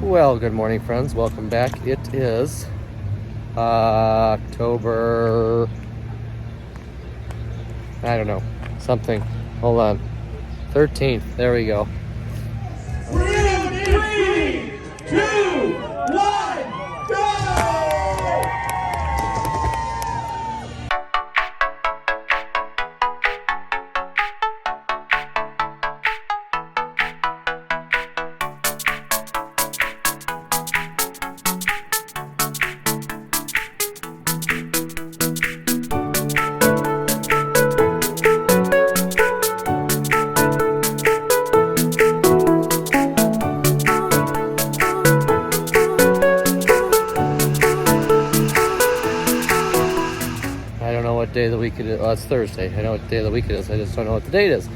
Well, good morning, friends. Welcome back. It is October, I don't know, something. Hold on. 13th. There we go. Three, two, one, go! I don't know what day of the week it is. Oh, it's Thursday. I know what day of the week it is. I just don't know what the date is.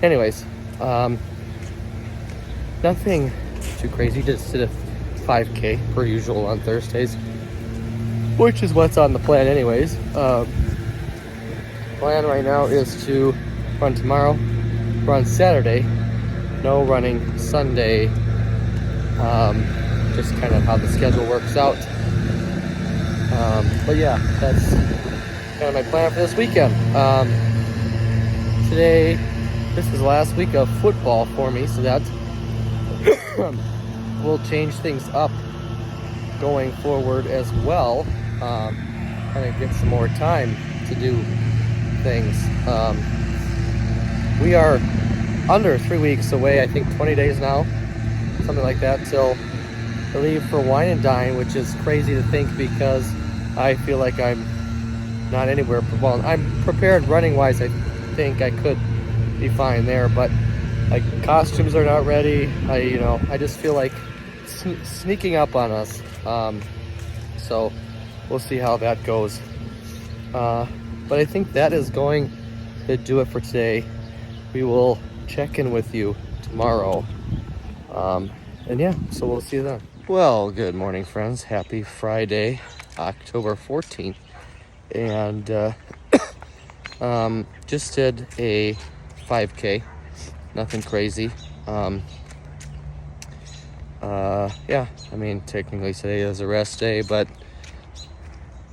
Anyways, nothing too crazy. Just did a 5K per usual on Thursdays, which is what's on the plan anyways. Plan right now is to run tomorrow, run Saturday, no running Sunday. Just kind of how the schedule works out. But yeah, that's kind of my plan for this weekend. Today, this is the last week of football for me, so that will change things up going forward as well. Kind of get some more time to do things. We are under 3 weeks away, I think 20 days now, something like that, till I leave for Wine Dine, which is crazy to think because I feel like I'm not anywhere. Well, I'm prepared running wise. I think I could be fine there, but like costumes are not ready. I just feel like sneaking up on us. So we'll see how that goes. But I think that is going to do it for today. We will check in with you tomorrow. And yeah, so we'll see you then. Well, good morning, friends. Happy Friday, October 14th. And just did a 5K, nothing crazy. Yeah, I mean, technically today is a rest day, but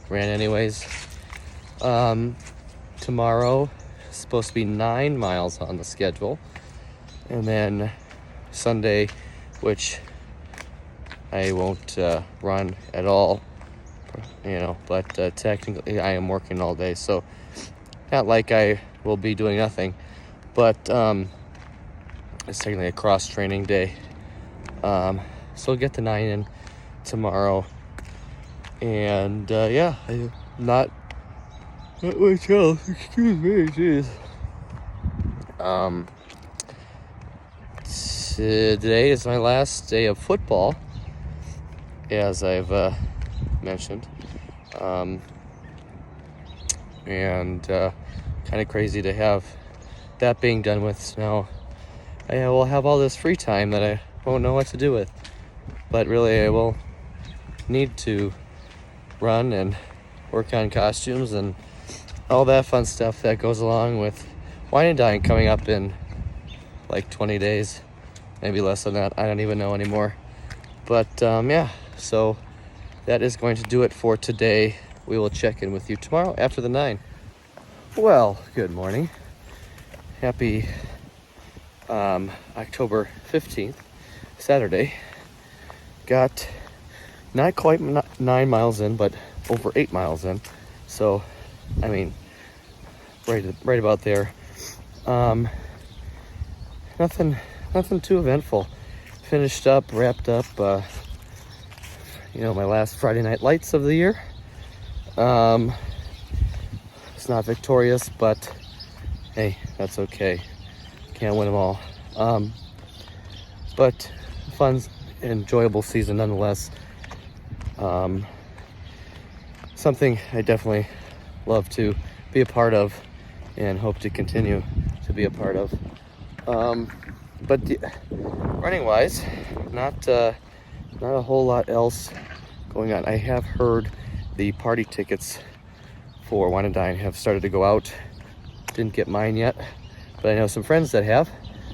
ran anyways. Tomorrow is supposed to be 9 miles on the schedule, and then Sunday, which I won't run at all, but technically I am working all day, so not like I will be doing nothing, but it's technically a cross training day. So I'll get the 9 in tomorrow, and yeah, I'm not much else. Excuse me, jeez. Today is my last day of football, as I've mentioned, and kind of crazy to have that being done with. So now I will have all this free time that I won't know what to do with, but really I will need to run and work on costumes and all that fun stuff that goes along with Wine Dine coming up in like 20 days, maybe less than that. I don't even know anymore. But yeah, so that is going to do it for today. We will check in with you tomorrow after the 9. Well, good morning. Happy October 15th, Saturday. Got not quite 9 miles in, but over 8 miles in. So, I mean, right about there. Nothing too eventful. Finished up, wrapped up, my last Friday Night Lights of the year. It's not victorious, but hey, that's okay. Can't win them all. But fun, enjoyable season nonetheless. Something I definitely love to be a part of and hope to continue to be a part of. But running wise, not a whole lot else going on. I have heard the party tickets for Wine Dine have started to go out. Didn't get mine yet, but I know some friends that have,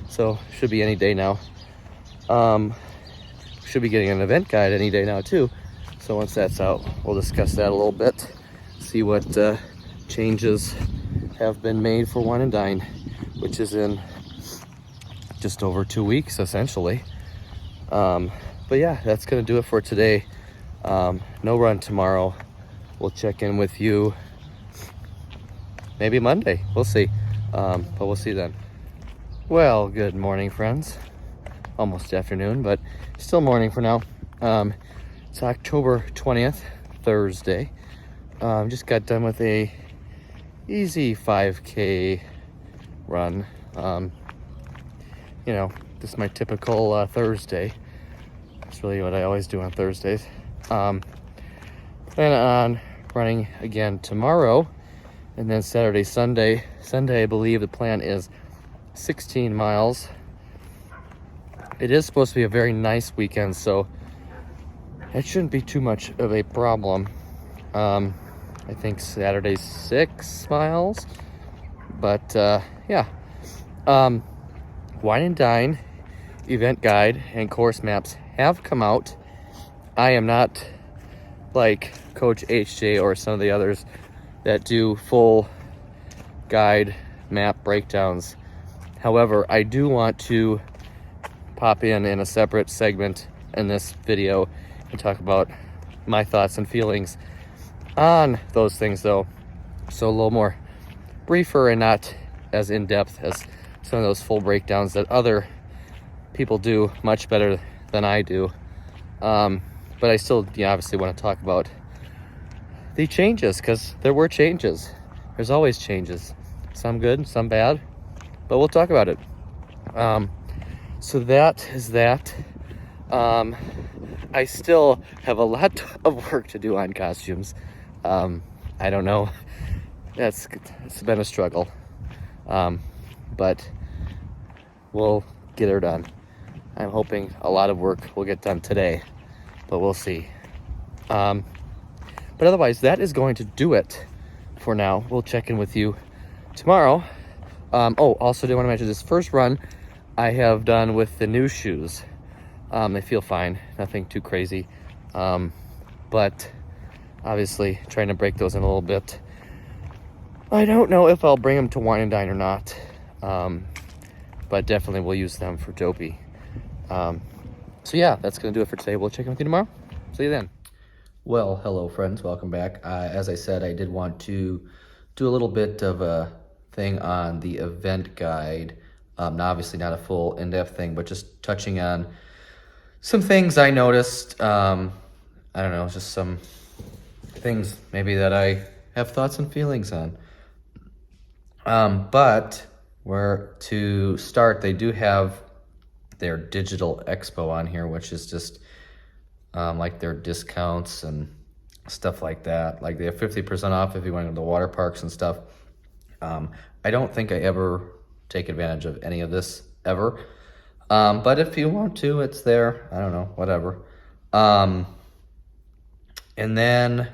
so should be any day now. should be getting an event guide any day now too. So once that's out, we'll discuss that a little bit, see what changes have been made for Wine and Dine, which is in just over 2 weeks essentially. But yeah, that's gonna do it for today. No run tomorrow. We'll check in with you maybe Monday, we'll see. But we'll see then. Well, good morning, friends. Almost afternoon, but still morning for now. It's October 20th, Thursday. Just got done with a easy 5K run. You know, this is my typical Thursday. That's really what I always do on Thursdays. Plan on running again tomorrow, and then Saturday, Sunday. Sunday, I believe the plan is 16 miles. It is supposed to be a very nice weekend, so it shouldn't be too much of a problem. I think Saturday's 6 miles, but yeah. Wine and Dine event guide and course maps have come out. I am not like Coach HJ or some of the others that do full guide map breakdowns. However, I do want to pop in a separate segment in this video and talk about my thoughts and feelings on those things, though, so a little more briefer and not as in-depth as some of those full breakdowns that other people do much better than I do. But I still, obviously want to talk about the changes, because there were changes. There's always changes, some good, some bad, but we'll talk about it. So that is that. I still have a lot of work to do on costumes. I don't know. It's been a struggle. But we'll get her done. I'm hoping a lot of work will get done today, but we'll see. But otherwise, that is going to do it for now. We'll check in with you tomorrow. Also did want to mention this first run I have done with the new shoes. They feel fine, nothing too crazy. But obviously trying to break those in a little bit. I don't know if I'll bring them to Wine and Dine or not. But definitely we'll use them for Dopey. So yeah, that's gonna do it for today. We'll check in with you tomorrow. See you then. Well, hello friends, welcome back. As I said, I did want to do a little bit of a thing on the event guide. Obviously not a full in-depth thing, but just touching on some things I noticed. I don't know, just some things maybe that I have thoughts and feelings on. But where to start, they do have their digital expo on here, which is just like their discounts and stuff like that. Like they have 50% off if you want to go to the water parks and stuff. I don't think I ever take advantage of any of this ever. But if you want to, it's there. I don't know, whatever. And then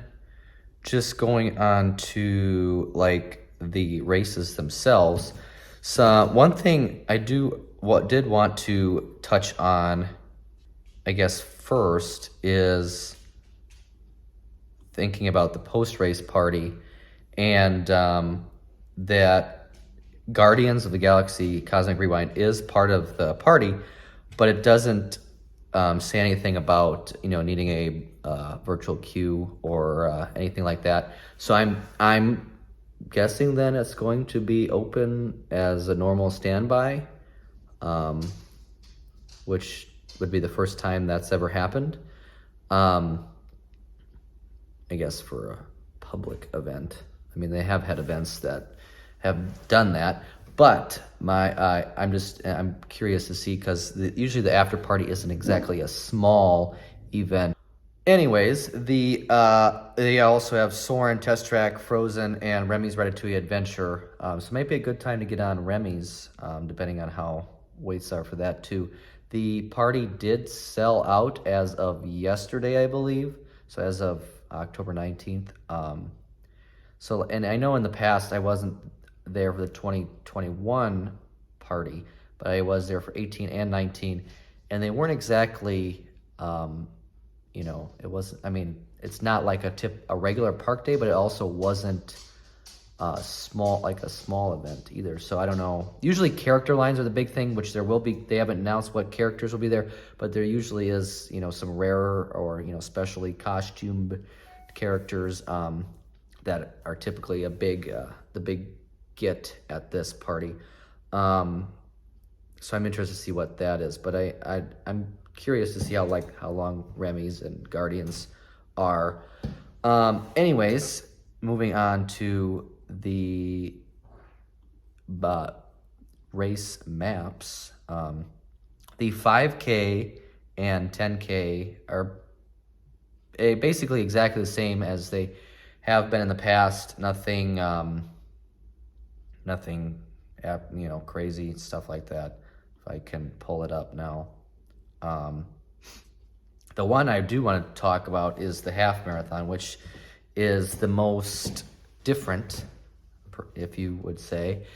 just going on to like the races themselves. So one thing I did want to touch on, I guess first, is thinking about the post-race party, and that Guardians of the Galaxy Cosmic Rewind is part of the party, but it doesn't say anything about needing a virtual queue or anything like that. So I'm guessing then it's going to be open as a normal standby, which would be the first time that's ever happened. I guess for a public event. I mean, they have had events that have done that, but I'm curious to see, because usually the after party isn't exactly a small event. Anyways, they also have Soarin', Test Track, Frozen, and Remy's Ratatouille Adventure. So it might be a good time to get on Remy's, depending on how waits are for that too. The party did sell out as of yesterday, I believe. So as of October 19th. And I know in the past I wasn't there for the 2021 party, but I was there for 18 and 19, and they weren't exactly You know, it wasn't, I mean, it's not like a regular park day, but it also wasn't a small event either. So I don't know. Usually character lines are the big thing, which there will be. They haven't announced what characters will be there, but there usually is, you know, some rarer or, you know, specially costumed characters that are typically the big get at this party. So I'm interested to see what that is, but I'm curious to see how long Remy's and Guardians are. Anyways, moving on to the race maps. The 5K and 10K are basically exactly the same as they have been in the past. Nothing, you know, crazy stuff like that. If I can pull it up now. The one I do want to talk about is the half marathon, which is the most different, if you would say.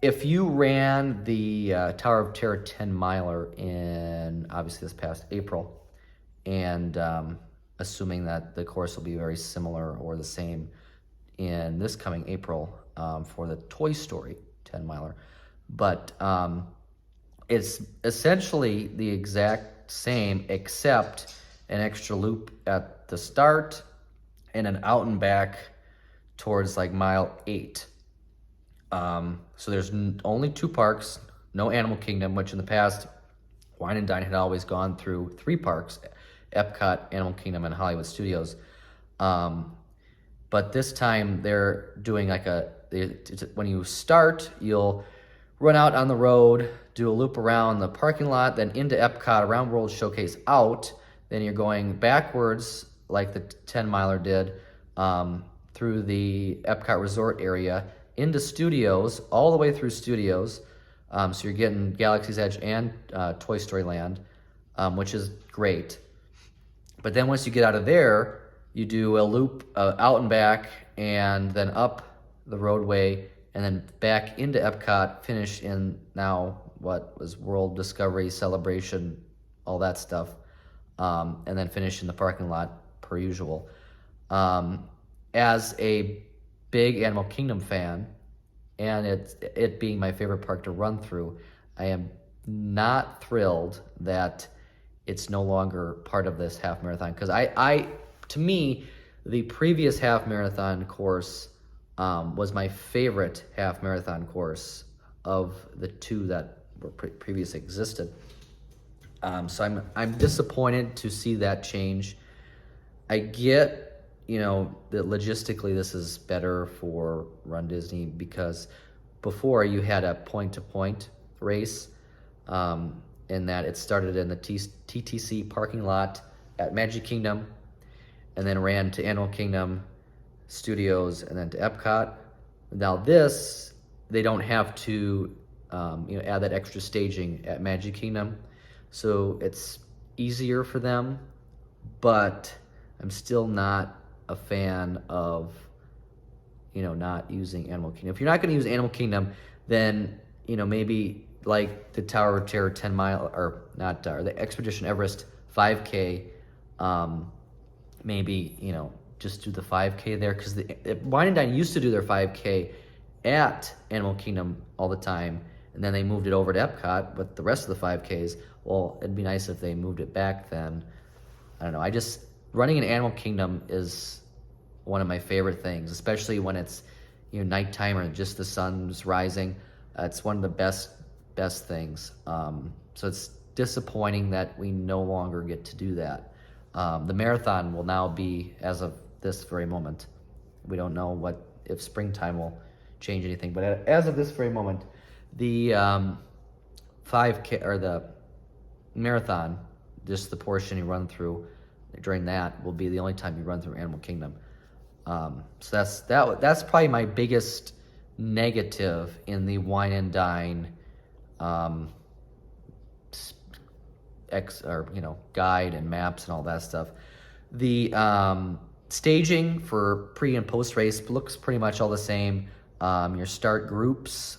If you ran the Tower of Terror 10 miler in, obviously, this past April, and assuming that the course will be very similar or the same in this coming April for the Toy Story 10 miler, but it's essentially the exact same, except an extra loop at the start and an out and back towards like mile 8. So there's only 2 parks, no Animal Kingdom, which in the past, Wine and Dine had always gone through 3 parks, Epcot, Animal Kingdom, and Hollywood Studios. But this time they're doing like when you start, you'll run out on the road, do a loop around the parking lot, then into Epcot, around World Showcase, out. Then you're going backwards like the 10 miler did, through the Epcot Resort area, into Studios, all the way through Studios. So you're getting Galaxy's Edge and Toy Story Land, which is great. But then once you get out of there, you do a loop out and back, and then up the roadway, and then back into Epcot, finish in now what was World Discovery Celebration, all that stuff, and then finish in the parking lot per usual. As a big Animal Kingdom fan, and it being my favorite park to run through, I am not thrilled that it's no longer part of this half marathon, because to me, the previous half marathon course was my favorite half marathon course of the 2 that were previously existed. So I'm disappointed to see that change. I get, you know, that logistically this is better for Run Disney, because before you had a point-to-point race, in that it started in the TTC parking lot at Magic Kingdom, and then ran to Animal Kingdom, Studios, and then to Epcot. Now this, they don't have to add that extra staging at Magic Kingdom, so it's easier for them, but I'm still not a fan of, you know, not using Animal Kingdom. If you're not going to use Animal Kingdom, then, you know, maybe like the Tower of Terror 10 mile, or not, the Expedition Everest 5K, maybe, you know, just do the 5K there, because Wine and Dine used to do their 5K at Animal Kingdom all the time, and then they moved it over to Epcot, but the rest of the 5Ks, well, it'd be nice if they moved it back then. I don't know, running in Animal Kingdom is one of my favorite things, especially when it's, you know, nighttime or just the sun's rising. It's one of the best things. So it's disappointing that we no longer get to do that. The marathon will now be, as of this very moment, we don't know if springtime will change anything, but as of this very moment, the 5K or the marathon, just the portion you run through during that, will be the only time you run through Animal Kingdom. So that's probably my biggest negative in the Wine and Dine guide and maps and all that stuff. The staging for pre and post race looks pretty much all the same. Your start groups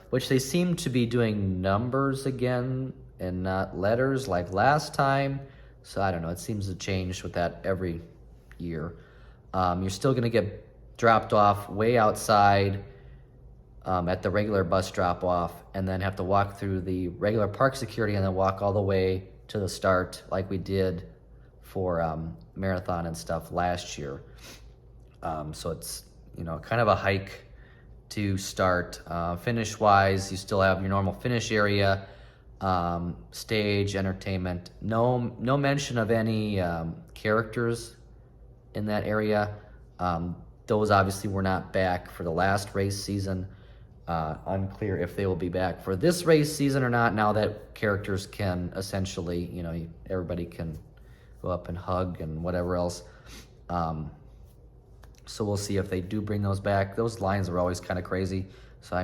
which they seem to be doing numbers again and not letters like last time. So I don't know, it seems to change with that every year. You're still gonna get dropped off way outside at the regular bus drop off, and then have to walk through the regular park security and then walk all the way to the start like we did for marathon and stuff last year. So it's, you know, kind of a hike to start. Finish wise, you still have your normal finish area, stage, entertainment. No mention of any characters in that area. Those obviously were not back for the last race season. Unclear if they will be back for this race season or not, now that characters can essentially, you know, everybody can go up and hug and whatever else. So we'll see if they do bring those back. Those lines are always kind of crazy, so I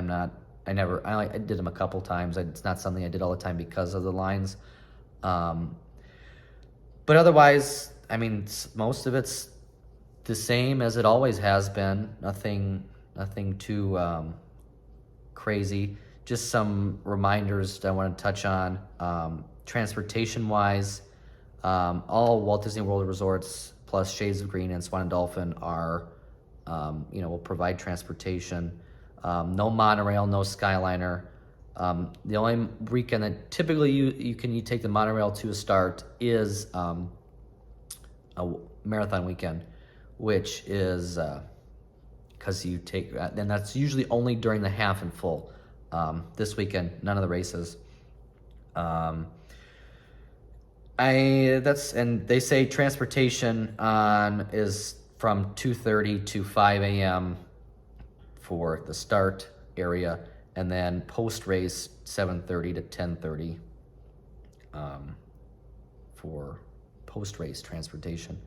did them a couple times. It's not something I did all the time because of the lines. But otherwise, I mean, most of it's the same as it always has been. Nothing too crazy. Just some reminders that I want to touch on. Transportation-wise, all Walt Disney World resorts plus Shades of Green and Swan and Dolphin are, will provide transportation. No monorail, no Skyliner. The only weekend that typically you take the monorail to a start is a marathon weekend, which is because you take, and that's usually only during the half and full. This weekend, none of the races. And they say transportation is from 2:30 to 5 a.m. for the start area, and then post-race 7:30 to 10:30 for post-race transportation.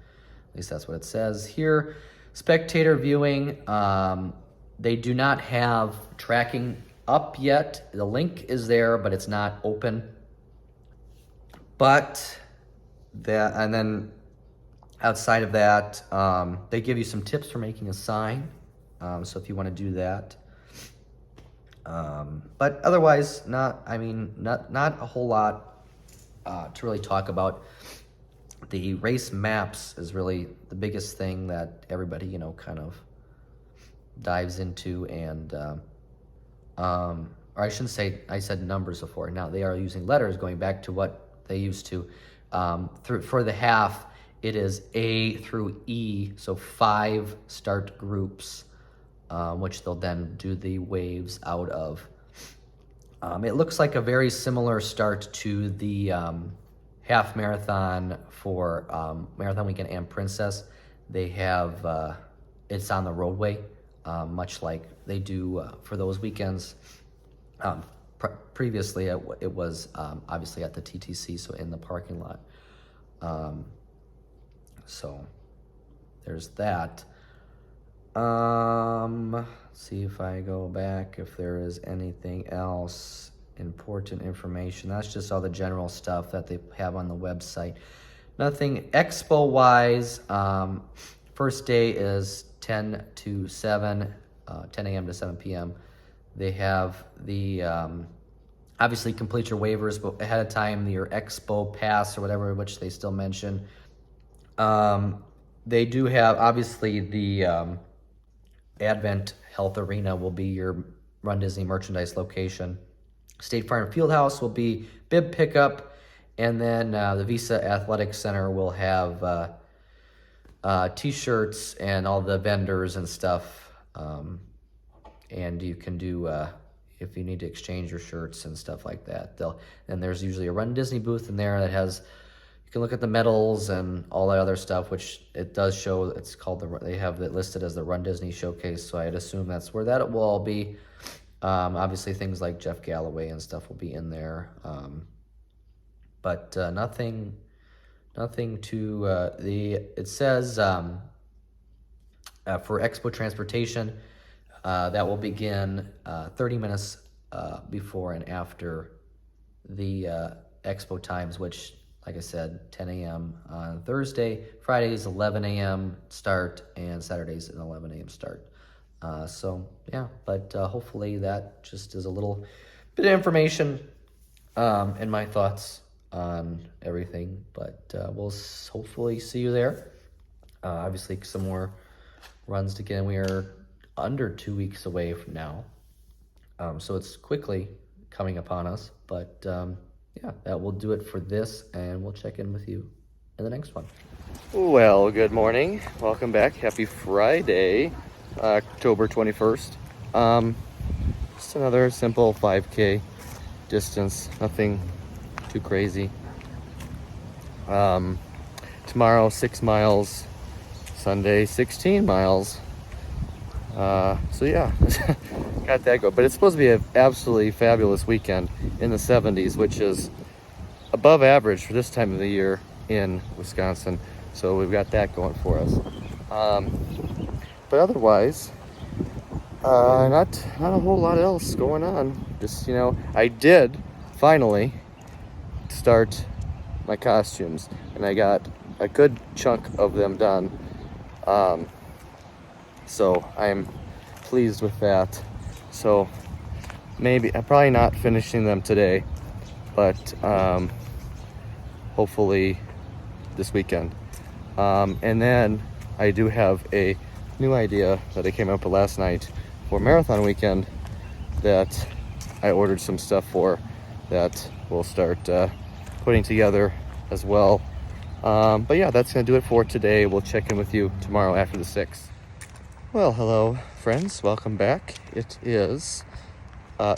At least that's what it says here. Spectator viewing, they do not have tracking up yet. The link is there, but it's not open. But that, and then outside of that, they give you some tips for making a sign. So if you want to do that, but otherwise, not a whole lot to really talk about. The race maps is really the biggest thing that everybody, kind of dives into, and or I shouldn't say, I said numbers before. Now they are using letters, going back to what they used to. For the half, it is A through E, so 5 start groups, which they'll then do the waves out of. It looks like a very similar start to the half marathon for Marathon Weekend and Princess. They have, it's on the roadway, much like they do for those weekends. Previously, it was obviously at the TTC, so in the parking lot. So there's that. See if I go back, if there is anything else important information. That's just all the general stuff that they have on the website. Nothing expo wise. First day is 10 to 7, 10 a.m. to 7 p.m. They have the obviously complete your waivers, but ahead of time, your expo pass or whatever, which they still mention. They do have, obviously, the Advent Health Arena will be your Run Disney merchandise location. State Farm Fieldhouse will be bib pickup, and then the Visa Athletic Center will have t-shirts and all the vendors and stuff. And you can do, if you need to exchange your shirts and stuff like that. And there's usually a Run Disney booth in there that has, you can look at the medals and all that other stuff, which it does show. It's called they have it listed as the Run Disney Showcase, so I'd assume that's where that will all be. Obviously things like Jeff Galloway and stuff will be in there. But nothing to, it says for Expo Transportation, that will begin 30 minutes before and after the Expo times, which, like I said, 10 a.m. on Thursday. Fridays, 11 a.m. start, and Saturdays, an 11 a.m. start. So, yeah, but hopefully that just is a little bit of information and my thoughts on everything, but we'll hopefully see you there. Obviously, some more runs to get in. We are under 2 weeks away from now, so it's quickly coming upon us. But yeah, that will do it for this, and we'll check in with you in the next one. Well, good morning. Welcome back. Happy Friday, October 21st. Just another simple 5K distance, nothing too crazy. Tomorrow 6 miles, Sunday 16 miles. So yeah, got that go. But it's supposed to be an absolutely fabulous weekend in the 70s, which is above average for this time of the year in Wisconsin. So we've got that going for us. But otherwise, not a whole lot else going on. Just, I did finally start my costumes, and I got a good chunk of them done. So I'm pleased with that. So maybe I'm probably not finishing them today, but hopefully this weekend. And then I do have a new idea that I came up with last night for marathon weekend that I ordered some stuff for that we'll start putting together as well. But yeah, that's gonna do it for today. We'll check in with you tomorrow after the 6th. Well, hello friends, welcome back. It is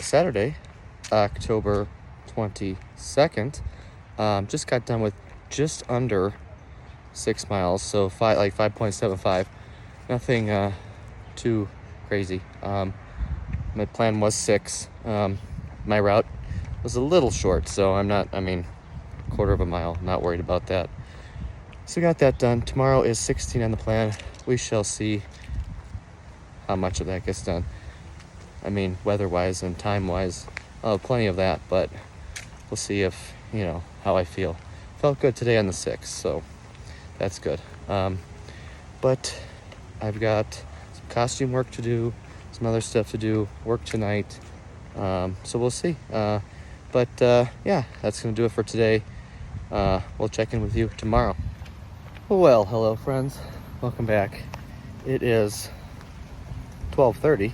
Saturday, October 22nd. Just got done with just under 6 miles, so 5.75. Nothing too crazy. My plan was 6. My route was a little short, so quarter of a mile, not worried about that. So got that done. Tomorrow is 16 on the plan. We shall see how much of that gets done. Weather-wise and time-wise, plenty of that, but we'll see if, how I feel. Felt good today on the 6th, so that's good. But I've got some costume work to do, some other stuff to do, work tonight, so we'll see. Yeah, that's gonna do it for today. We'll check in with you tomorrow. Well, hello friends, welcome back. It is 12:30.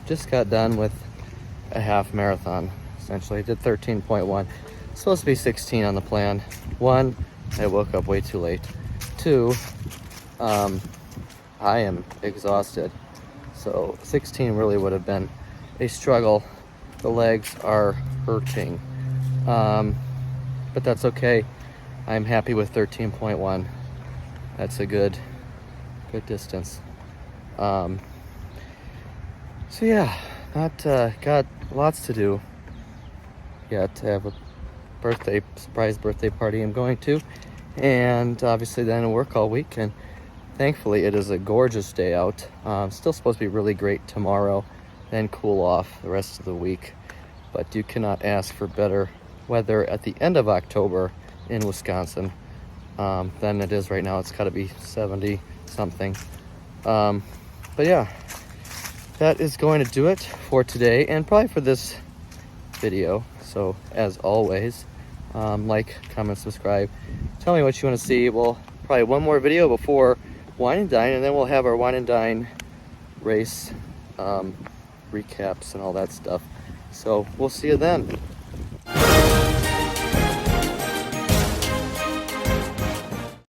Just got done with a half marathon. Essentially, I did 13.1. Supposed to be 16 on the plan. 1, I woke up way too late. 2, I am exhausted. So 16 really would have been a struggle. The legs are hurting. But that's okay. I'm happy with 13.1. That's a good distance. So yeah, got lots to do. Got to have a surprise birthday party I'm going to, and obviously then work all week. And thankfully it is a gorgeous day out. Still supposed to be really great tomorrow, then cool off the rest of the week. But you cannot ask for better weather at the end of October in Wisconsin than it is right now. It's got to be 70 something. But yeah, that is going to do it for today and probably for this video. So as always, like, comment, subscribe. Tell me what you want to see. We'll probably one more video before Wine and Dine, and then we'll have our Wine and Dine race recaps and all that stuff. So we'll see you then.